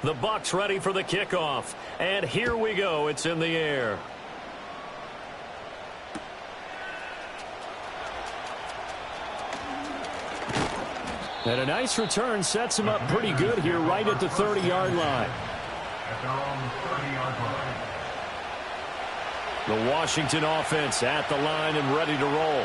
The Bucs ready for the kickoff. And here we go. It's in the air. And a nice return sets him up pretty good here right at the 30-yard line. The Washington offense at the line and ready to roll.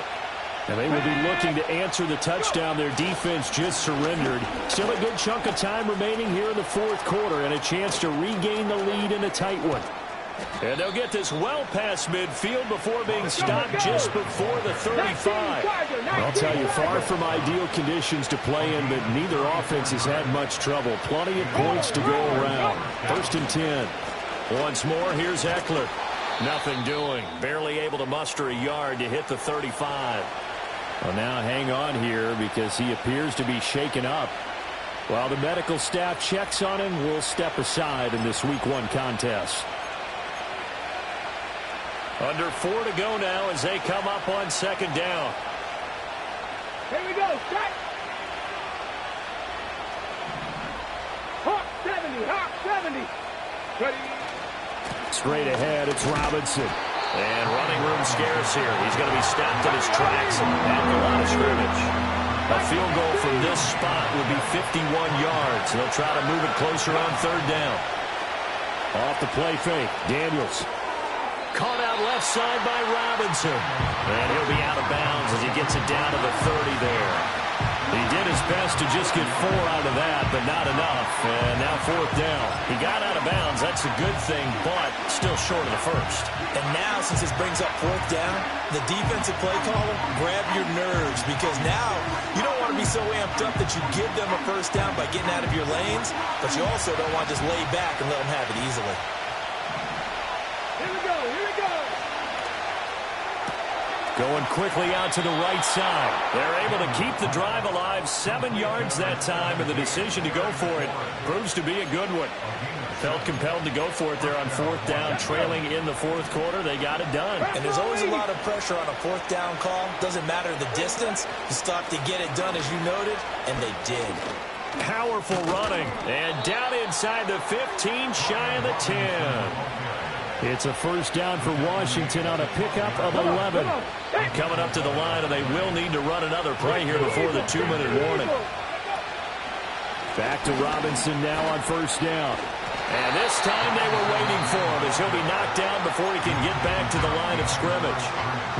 And they will be looking to answer the touchdown their defense just surrendered. Still a good chunk of time remaining here in the fourth quarter and a chance to regain the lead in a tight one. And they'll get this well past midfield before being stopped just before the 35. I'll tell you, far from ideal conditions to play in, but neither offense has had much trouble. Plenty of points to go around. 1st and 10. Once more, here's Eckler. Nothing doing. Barely able to muster a yard to hit the 35. Well, now hang on here because he appears to be shaken up. While the medical staff checks on him, we'll step aside in this Week 1 contest. Under 4 to go now as they come up on 2nd down. Here we go. Set. Hawk 70. Hawk 70. Ready. Straight ahead, it's Robinson. And running room scarce here. He's going to be stopped in his tracks at the line of scrimmage. A field goal from this spot would be 51 yards. They'll try to move it closer on 3rd down. Off the play fake, Daniels. Caught out left side by Robinson. And he'll be out of bounds as he gets it down to the 30 there. He did his best to just get 4 out of that, but not enough. And now 4th down. He got out of bounds. That's a good thing, but still short of the 1st. And now, since this brings up 4th down, the defensive play caller, grab your nerves, because now you don't want to be so amped up that you give them a 1st down by getting out of your lanes, but you also don't want to just lay back and let them have it easily. Here we go. Here we go. Going quickly out to the right side. They're able to keep the drive alive. 7 yards that time, and the decision to go for it proves to be a good one. Felt compelled to go for it there on 4th down, trailing in the 4th quarter. They got it done. And there's always a lot of pressure on a 4th down call. Doesn't matter the distance. You stop to get it done, as you noted, and they did. Powerful running. And down inside the 15, shy of the 10. It's a 1st down for Washington on a pickup of 11. Coming up to the line, and they will need to run another play here before the 2-minute warning. Back to Robinson now on 1st down. And this time they were waiting for him as he'll be knocked down before he can get back to the line of scrimmage.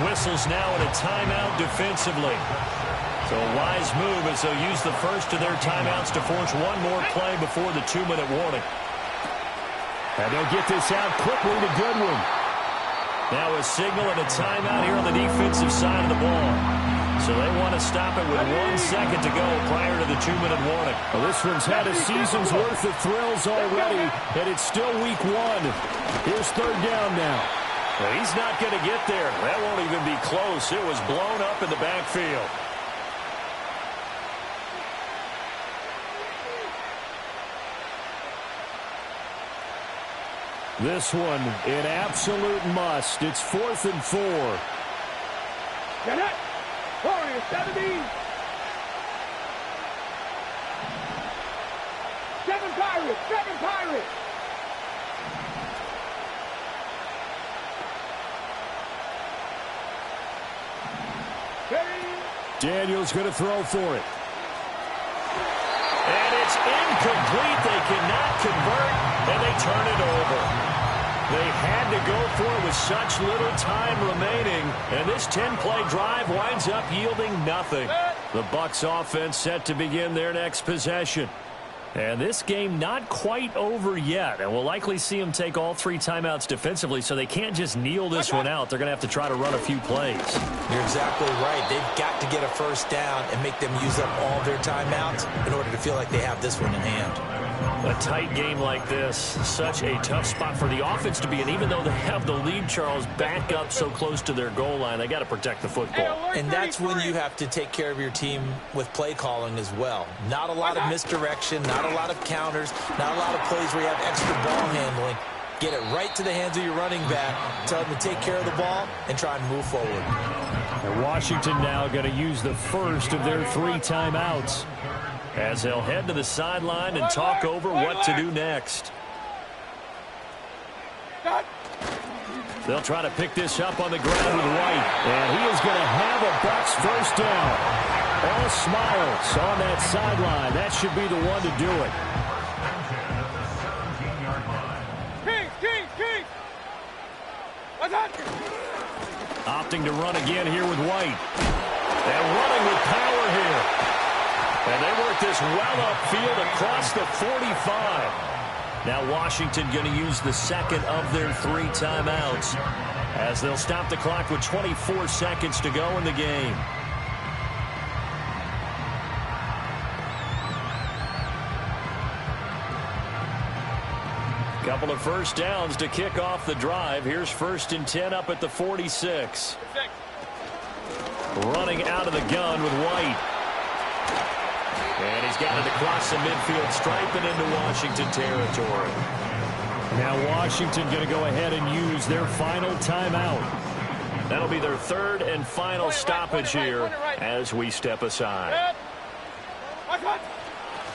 Whistles now in a timeout defensively. So a wise move as they'll use the first of their timeouts to force one more play before the 2-minute warning. And they'll get this out quickly to Goodwin. Now a signal and a timeout here on the defensive side of the ball. So they want to stop it with 1 second to go prior to the 2-minute warning. Well, this one's had a season's worth of thrills already, and it's still week 1. Here's 3rd down now. Well, he's not going to get there. That won't even be close. It was blown up in the backfield. This one, an absolute must. It's 4th and 4. Get it. Warriors 70. 7 Pirates. 7 Pirates. Daniels going to throw for it. And it's incomplete. They cannot convert, and they turn it over. They had to go for it with such little time remaining, and this 10-play drive winds up yielding nothing. The Bucs offense set to begin their next possession. And this game not quite over yet, and we'll likely see them take all 3 timeouts defensively, so they can't just kneel this one out. They're going to have to try to run a few plays. You're exactly right. They've got to get a 1st down and make them use up all their timeouts in order to feel like they have this one in hand. A tight game like this, such a tough spot for the offense to be in. Even though they have the lead, Charles, back up so close to their goal line, they got to protect the football. And that's when you have to take care of your team with play calling as well. Not a lot of misdirection, not a lot of counters, not a lot of plays where you have extra ball handling. Get it right to the hands of your running back, tell them to take care of the ball, and try and move forward. And Washington now going to use the first of their 3 timeouts. as they'll head to the sideline and talk over what to do next. They'll try to pick this up on the ground with White, and he is going to have a Bucs first down. All smiles on that sideline. That should be the one to do it. Opting to run again here with White. And running with power here. And they work this well upfield across the 45. Now Washington going to use the second of their 3 timeouts as they'll stop the clock with 24 seconds to go in the game. Couple of first downs to kick off the drive. Here's 1st and 10 up at the 46. Running out of the gun with White. And he's got it across the midfield stripe and into Washington territory. Now Washington going to go ahead and use their final timeout. That'll be their 3rd and final stoppage here as we step aside.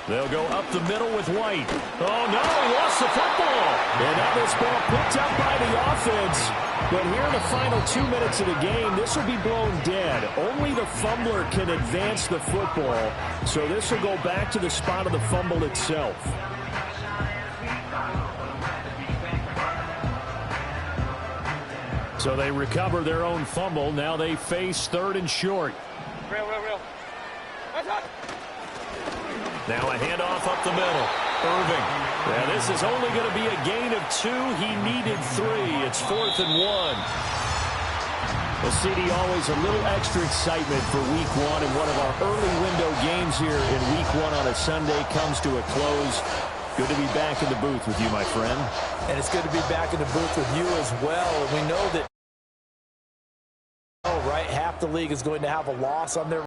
They'll go up the middle with White. Oh, no, he lost the football. And now this ball picked up by the offense. But here in the final 2 minutes of the game, this will be blown dead. Only the fumbler can advance the football. So this will go back to the spot of the fumble itself. So they recover their own fumble. Now they face 3rd and short. Real. Now a handoff up the middle. Irving. Now this is only going to be a gain of 2. He needed 3. It's 4th and 1. Well, CD, always a little extra excitement for week 1. And one of our early window games here in week 1 on a Sunday comes to a close. Good to be back in the booth with you, my friend. And it's good to be back in the booth with you as well. And we know that, half the league is going to have a loss on their